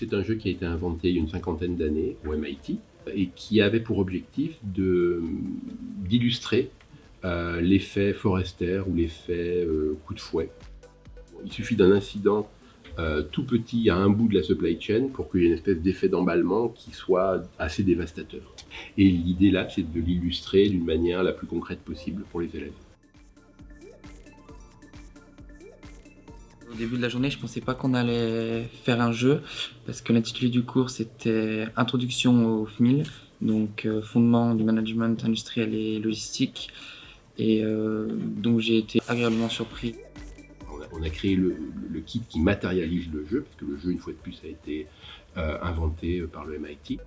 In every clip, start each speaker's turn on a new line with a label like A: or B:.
A: C'est un jeu qui a été inventé il y a une cinquantaine d'années au MIT et qui avait pour objectif d'illustrer l'effet Forrester ou l'effet coup de fouet. Il suffit d'un incident tout petit à un bout de la supply chain pour qu'il y ait une espèce d'effet d'emballement qui soit assez dévastateur. Et l'idée là, c'est de l'illustrer d'une manière la plus concrète possible pour les élèves.
B: Au début de la journée, je pensais pas qu'on allait faire un jeu parce que l'intitulé du cours c'était Introduction au FMIL, donc fondement du management industriel et logistique. Et donc j'ai été agréablement surpris.
A: On a créé le kit qui matérialise le jeu, parce que le jeu, une fois de plus, a été inventé par le MIT.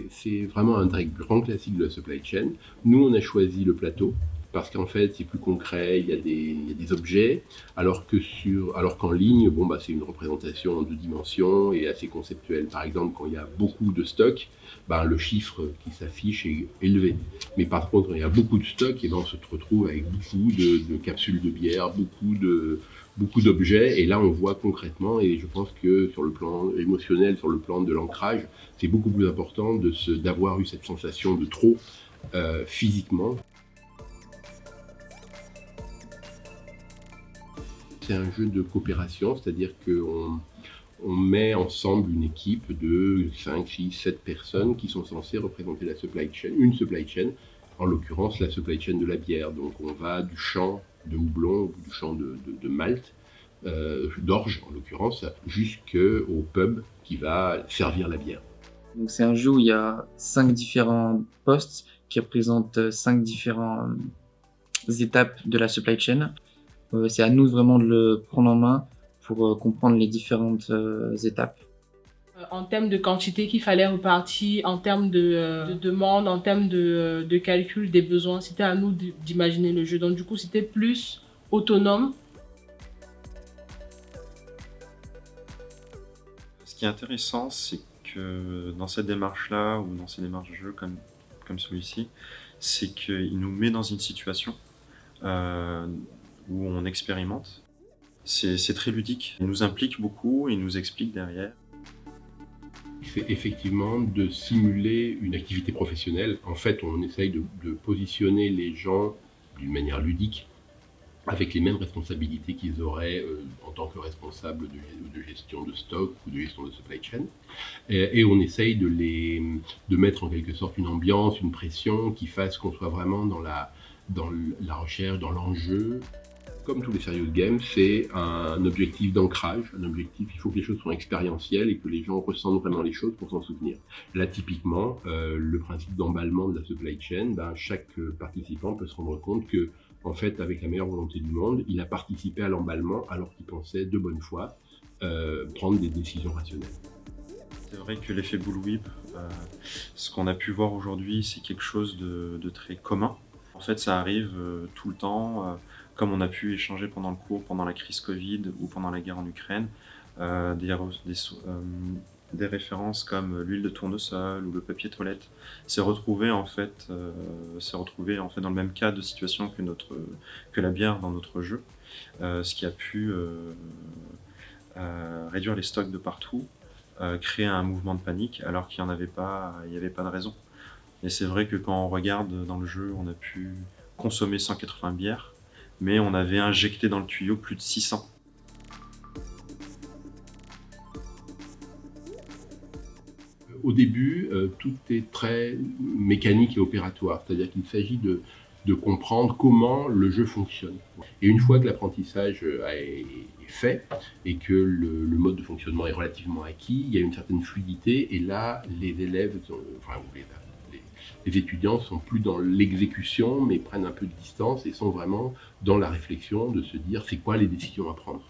A: C'est vraiment un très grand classique de la supply chain. Nous, on a choisi le plateau, parce qu'en fait, c'est plus concret, il y a des objets, alors qu'en ligne, c'est une représentation en deux dimensions et assez conceptuelle. Par exemple, quand il y a beaucoup de stock, le chiffre qui s'affiche est élevé. Mais par contre, quand il y a beaucoup de stock, on se retrouve avec beaucoup de capsules de bière, beaucoup d'objets, et là on voit concrètement, et je pense que sur le plan émotionnel, sur le plan de l'ancrage, c'est beaucoup plus important d'avoir eu cette sensation de trop physiquement. C'est un jeu de coopération, c'est-à-dire qu'on met ensemble une équipe de 5, 6, 7 personnes qui sont censées représenter la supply chain, une supply chain, en l'occurrence la supply chain de la bière. Donc on va du champ de houblon, du champ de malt, d'orge en l'occurrence, jusqu'au pub qui va servir la bière.
B: Donc c'est un jeu où il y a 5 différents postes qui représentent 5 différentes étapes de la supply chain. C'est à nous vraiment de le prendre en main pour comprendre les différentes étapes.
C: En termes de quantité qu'il fallait repartir, en termes de demande, en termes de calcul des besoins, c'était à nous d'imaginer le jeu. Donc du coup, c'était plus autonome.
D: Ce qui est intéressant, c'est que dans cette démarche-là, ou dans ces démarches de jeu comme celui-ci, c'est qu'il nous met dans une situation où on expérimente. C'est très ludique, il nous implique beaucoup, il nous explique derrière.
A: C'est effectivement de simuler une activité professionnelle. En fait, on essaye de positionner les gens d'une manière ludique, avec les mêmes responsabilités qu'ils auraient en tant que responsables de gestion de stock ou de gestion de supply chain. Et on essaye de mettre en quelque sorte une ambiance, une pression qui fasse qu'on soit vraiment dans la recherche, dans l'enjeu. Comme tous les serious games, c'est un objectif d'ancrage, un objectif, il faut que les choses soient expérientielles et que les gens ressentent vraiment les choses pour s'en souvenir. Là, typiquement, le principe d'emballement de la supply chain, chaque participant peut se rendre compte que, en fait, avec la meilleure volonté du monde, il a participé à l'emballement alors qu'il pensait de bonne foi prendre des décisions rationnelles.
D: C'est vrai que l'effet bullwhip, ce qu'on a pu voir aujourd'hui, c'est quelque chose de très commun. En fait, ça arrive tout le temps, comme on a pu échanger pendant le cours, pendant la crise Covid ou pendant la guerre en Ukraine, des références comme l'huile de tournesol ou le papier toilette. C'est retrouvé en fait dans le même cas de situation que la bière dans notre jeu, ce qui a pu réduire les stocks de partout, créer un mouvement de panique alors qu'il n'y avait pas de raison. Et c'est vrai que quand on regarde dans le jeu, on a pu consommer 180 bières, mais on avait injecté dans le tuyau plus de 600.
A: Au début, tout est très mécanique et opératoire, c'est-à-dire qu'il s'agit de comprendre comment le jeu fonctionne. Et une fois que l'apprentissage est fait et que le mode de fonctionnement est relativement acquis, il y a une certaine fluidité et là, les élèves, les étudiants sont plus dans l'exécution mais prennent un peu de distance et sont vraiment dans la réflexion de se dire c'est quoi les décisions à prendre.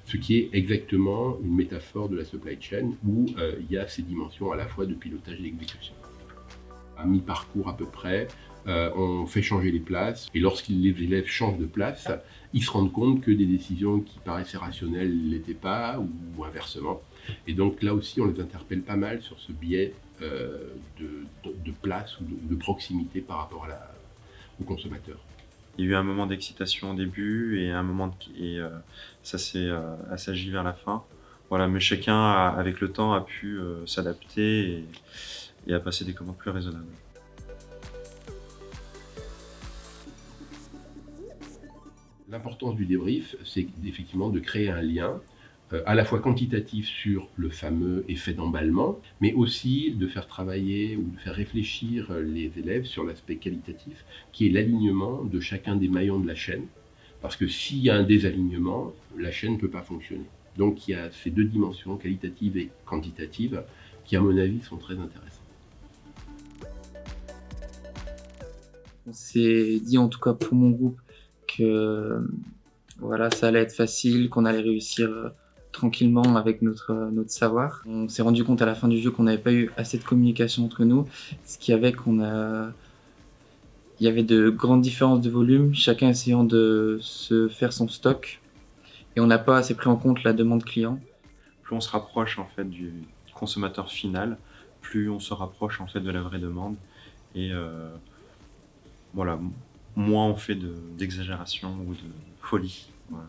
A: Ce qui est exactement une métaphore de la supply chain où il y a ces dimensions à la fois de pilotage et d'exécution. À mi-parcours à peu près, on fait changer les places et lorsque les élèves changent de place, ils se rendent compte que des décisions qui paraissaient rationnelles ne l'étaient pas ou inversement. Et donc là aussi, on les interpelle pas mal sur ce biais de place ou de proximité par rapport au consommateur.
D: Il y a eu un moment d'excitation au début et ça s'est assagi vers la fin, Voilà, mais chacun, avec le temps, a pu s'adapter et à passer des commandes plus raisonnables.
A: L'importance du débrief, c'est effectivement de créer un lien à la fois quantitatif sur le fameux effet d'emballement, mais aussi de faire travailler ou de faire réfléchir les élèves sur l'aspect qualitatif, qui est l'alignement de chacun des maillons de la chaîne. Parce que s'il y a un désalignement, la chaîne ne peut pas fonctionner. Donc il y a ces deux dimensions, qualitatives et quantitatives, qui à mon avis sont très intéressantes.
B: On s'est dit, en tout cas pour mon groupe, que voilà, ça allait être facile, qu'on allait réussir tranquillement avec notre savoir. On s'est rendu compte à la fin du jeu qu'on n'avait pas eu assez de communication entre nous, ce qui avait il y avait de grandes différences de volume, chacun essayant de se faire son stock, et on n'a pas assez pris en compte la demande client.
D: Plus on se rapproche en fait du consommateur final, plus on se rapproche en fait de la vraie demande. Et voilà, moins on fait d'exagération ou de folie. Voilà.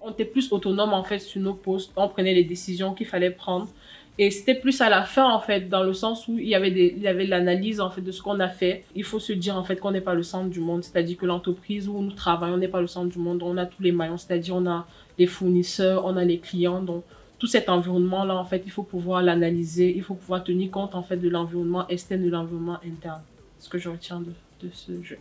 C: On était plus autonome en fait sur nos postes, on prenait les décisions qu'il fallait prendre. Et c'était plus à la fin en fait, dans le sens où il y avait l'analyse en fait de ce qu'on a fait. Il faut se dire en fait qu'on n'est pas le centre du monde, c'est-à-dire que l'entreprise où nous travaillons n'est pas le centre du monde. On a tous les maillons, c'est-à-dire on a les fournisseurs, on a les clients. Donc tout cet environnement-là en fait, il faut pouvoir l'analyser, il faut pouvoir tenir compte en fait de l'environnement externe et de l'environnement interne. C'est ce que je retiens de ce jeu.